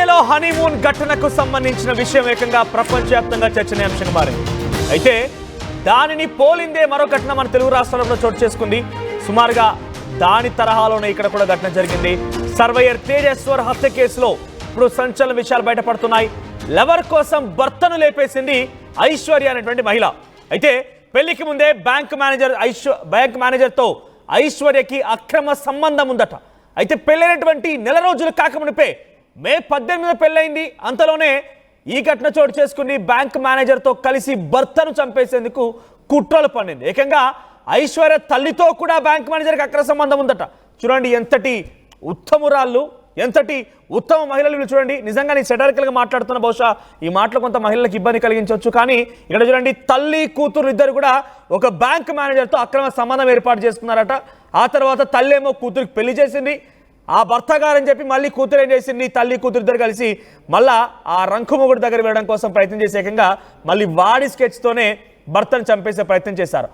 దుబాయ్లో హనీమూన్ ఘటనకు సంబంధించిన విషయం ఏకంగా ప్రపంచవ్యాప్తంగా చర్చనీయాంశంగా మారింది. అయితే దానిని పోలిందే మరో ఘటన మన తెలుగు రాష్ట్రాలలో చోటు చేసుకుంది. సుమారుగా దాని తరహాలోనే ఇక్కడ కూడా ఘటన జరిగింది. సర్వేయర్ తేజేశ్వర్ హత్య కేసులో ఇప్పుడు సంచలన విషయాలు బయటపడుతున్నాయి. లవర్ కోసం భర్తను లేపేసింది ఐశ్వర్య అనేటువంటి మహిళ. అయితే పెళ్లికి ముందే బ్యాంక్ మేనేజర్తో ఐశ్వర్యకి అక్రమ సంబంధం ఉందట. అయితే పెళ్ళైనటువంటి నెల రోజులు కాకమునిపే మే 18 పెళ్ళైంది. అంతలోనే ఈ ఘటన చోటు చేసుకుని బ్యాంక్ మేనేజర్తో కలిసి భర్తను చంపేసేందుకు కుట్రలు పన్నింది. ఏకంగా ఐశ్వర్య తల్లితో కూడా బ్యాంక్ మేనేజర్కి అక్రమ సంబంధం ఉందట. చూడండి ఎంతటి ఉత్తమురాళ్ళు, ఎంతటి ఉత్తమ మహిళలు చూడండి. నిజంగా నేను సెటారికల్గా మాట్లాడుతున్న, బహుశా ఈ మాటలు కొంత మహిళలకు ఇబ్బంది కలిగించవచ్చు. కానీ ఇక్కడ చూడండి, తల్లి కూతురు ఇద్దరు కూడా ఒక బ్యాంక్ మేనేజర్తో అక్రమ సంబంధం ఏర్పాటు చేసుకున్నారట. ఆ తర్వాత తల్లి ఏమో కూతురికి పెళ్లి చేసింది. ఆ భర్త గారని చెప్పి మళ్ళీ కూతురు ఏం చేసింది, తల్లి కూతురు ఇద్దరు కలిసి మళ్ళా ఆ రంకుమొగుడు దగ్గర వెళ్ళడం కోసం ప్రయత్నం చేసే ఏకంగా మళ్ళీ వాడి స్కెచ్తోనే భర్తను చంపేసే ప్రయత్నం చేశారు.